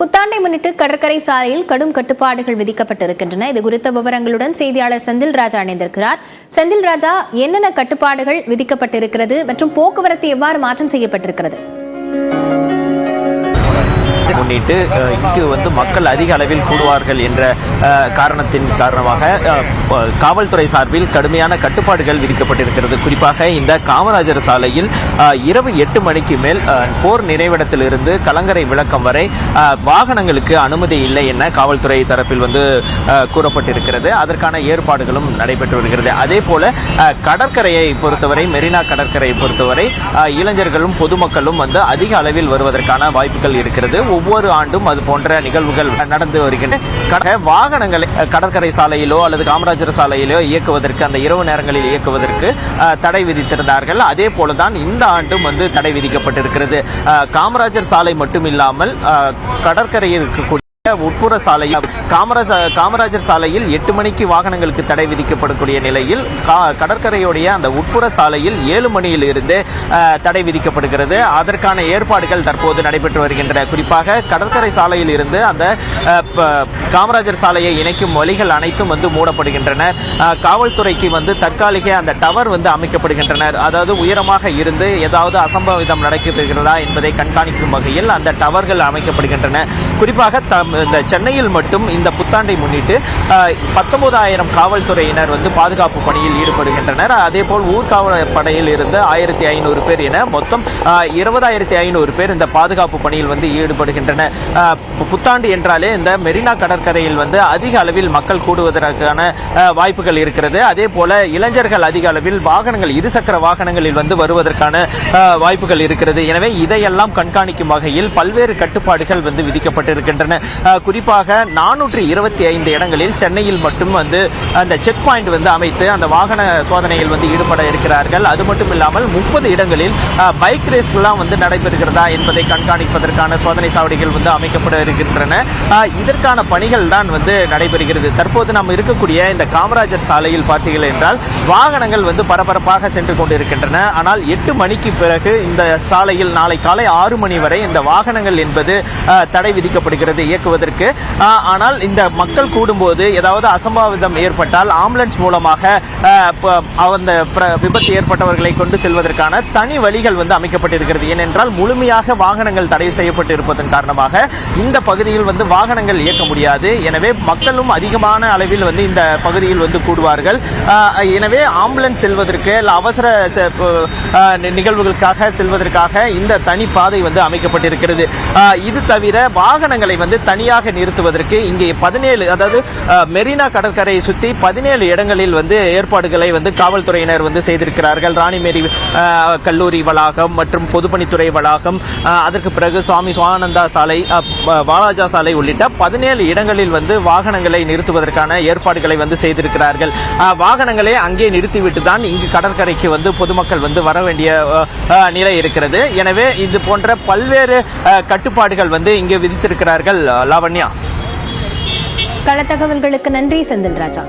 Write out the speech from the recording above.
புத்தாண்டை முன்னிட்டு கடற்கரை சாலையில் கடும் கட்டுப்பாடுகள் விதிக்கப்பட்டிருக்கின்றன. இது குறித்த விவரங்களுடன் செய்தியாளர் செந்தில் ராஜா இணைந்திருக்கிறார். செந்தில் ராஜா, என்னென்ன கட்டுப்பாடுகள் விதிக்கப்பட்டிருக்கிறது மற்றும் போக்குவரத்து எவ்வாறு மாற்றம் செய்யப்பட்டிருக்கிறது? முன்னிட்டு இங்கு மக்கள் அதிக அளவில் கூடுவார்கள் என்ற காரணத்தின் காரணமாக காவல்துறை சார்பில் கடுமையான கட்டுப்பாடுகள் விதிக்கப்பட்டிருக்கிறது. குறிப்பாக இந்த காமராஜர் சாலையில் இரவு 8 மணிக்கு மேல் போர் நினைவிடத்திலிருந்து கலங்கரை விளக்கம் வரை வாகனங்களுக்கு அனுமதி இல்லை என காவல்துறை தரப்பில் கூறப்பட்டிருக்கிறது. அதற்கான ஏற்பாடுகளும் நடைபெற்று வருகிறது. அதே போல கடற்கரையை பொறுத்தவரை, மெரினா கடற்கரையை பொறுத்தவரை இளைஞர்களும் பொதுமக்களும் அதிக அளவில் வருவதற்கான வாய்ப்புகள் இருக்கிறது. ஒவ்வொரு ஆண்டும் அது போன்ற நிகழ்வுகள் நடந்து வருகின்றன. வாகனங்களை கடற்கரை சாலையிலோ அல்லது காமராஜர் சாலையிலோ இயக்குவதற்கு, அந்த இரவு நேரங்களில் இயக்குவதற்கு தடை விதித்திருந்தார்கள். அதே போலதான் இந்த ஆண்டும் தடை விதிக்கப்பட்டிருக்கிறது. காமராஜர் சாலை மட்டுமில்லாமல் கடற்கரையில் இருக்கக்கூடிய உட்புற சாலையில் காமராஜர் சாலையில் 8 மணிக்கு வாகனங்களுக்கு தடை விதிக்கப்படக்கூடிய நிலையில் கடற்கரையுடைய அந்த உட்புற சாலையில் 7 மணியில் இருந்து தடை விதிக்கப்படுகிறது. அதற்கான ஏற்பாடுகள் தற்போது நடைபெற்று வருகின்றன. குறிப்பாக கடற்கரை சாலையில் இருந்து அந்த காமராஜர் சாலையை இணைக்கும் வழிகள் அனைத்தும் மூடப்படுகின்றன. காவல்துறைக்கு தற்காலிக அந்த டவர் அமைக்கப்படுகின்றன. அதாவது உயரமாக இருந்து ஏதாவது அசம்பாவிதம் நடக்கிறதா என்பதை கண்காணிக்கும் வகையில் அந்த டவர்கள் அமைக்கப்படுகின்றன. குறிப்பாக இந்த சென்னையில் மட்டும் இந்த புத்தாண்டை முன்னிட்டு 19,000 காவல்துறையினர் பாதுகாப்பு பணியில் ஈடுபடுகின்றனர். அதேபோல் ஊர்காவல் படையில் இருந்து 1,500 பேர் என மொத்தம் 20,500 பேர் இந்த பாதுகாப்பு பணியில் ஈடுபடுகின்றனர். புத்தாண்டு என்றாலே இந்த மெரினா கடற்கரையில் அதிக அளவில் மக்கள் கூடுவதற்கான வாய்ப்புகள் இருக்கிறது. அதே போல இளைஞர்கள் அதிக அளவில் வாகனங்கள், இருசக்கர வாகனங்களில் வருவதற்கான வாய்ப்புகள் இருக்கிறது. எனவே இதையெல்லாம் கண்காணிக்கும் வகையில் பல்வேறு கட்டுப்பாடுகள் விதிக்கப்பட்டிருக்கின்றன. குறிப்பாக 425 இடங்களில் சென்னையில் மட்டும் அந்த செக் பாயிண்ட் அமைத்து அந்த வாகன சோதனையில் ஈடுபட இருக்கிறார்கள். அது மட்டும் இல்லாமல் 30 இடங்களில் பைக் ரேஸ் எல்லாம் நடைபெறுகிறதா என்பதை கண்காணிப்பதற்கான சோதனை சாவடிகள் அமைக்கப்பட இருக்கின்றன. இதற்கான பணிகள் தான் நடைபெறுகிறது. தற்போது நாம் இருக்கக்கூடிய இந்த காமராஜர் சாலையில் பார்த்தீர்கள் என்றால் வாகனங்கள் பரபரப்பாக சென்று கொண்டிருக்கின்றன. ஆனால் 8 மணிக்கு பிறகு இந்த சாலையில் நாளை காலை 6 மணி வரை இந்த வாகனங்கள் என்பது தடை விதிக்கப்படுகிறது இயக்குவதற்கு. ஆனால் இந்த மக்கள் கூடும்போது ஏதாவது அசம்பாவிதம் ஏற்பட்டால் ஆம்புலன்ஸ் மூலமாக அந்த விபத்து ஏற்பட்டவர்களை கொண்டு செல்வதற்கான தனி வழிகள் அமைக்கப்பட்டிருக்கிறது. ஏனென்றால் முழுமையாக வாகனங்கள் தடை செய்யப்பட்டிருப்பதன் காரணமாக இந்த பகுதியில் வாகனங்கள் இயக்க முடியாது. எனவே மக்களும் அதிகமான அளவில் இந்த பகுதியில் கூடுவார்கள். எனவே ஆம்புலன்ஸ் செல்வதற்கு, அவசர நிகழ்வுகளுக்காக செல்வதற்காக இந்த தனி பாதை அமைக்கப்பட்டிருக்கிறது. இது தவிர வாகனங்களை தனியாக நிறுத்துவதற்கு இங்கே 17, அதாவது மெரினா கடற்கரையை சுற்றி 17 இடங்களில் ஏற்பாடுகளை காவல்துறையினர் செய்திருக்கிறார்கள். ராணிமேரி கல்லூரி வளாகம் மற்றும் பொதுப்பணித்துறை வளாகம், அதற்கு பிறகு சுவாமி சுவானந்தா சாலை, வாலாஜா சாலை உள்ளிட்ட 17 இடங்களில் வாகனங்களை நிறுத்துவதற்கான ஏற்பாடுகளை செய்திருக்கிறார்கள். வாகனங்களை அங்கே நிறுத்திவிட்டு தான் இங்கு கடற்கரைக்கு பொதுமக்கள் வர வேண்டிய நிலை இருக்கிறது. எனவே இது போன்ற பல்வேறு கட்டுப்பாடுகள் இங்கே விதித்திருக்கிறார்கள். லாவண்யா, கள தகவல்களுக்கு நன்றி செந்தில் ராஜா.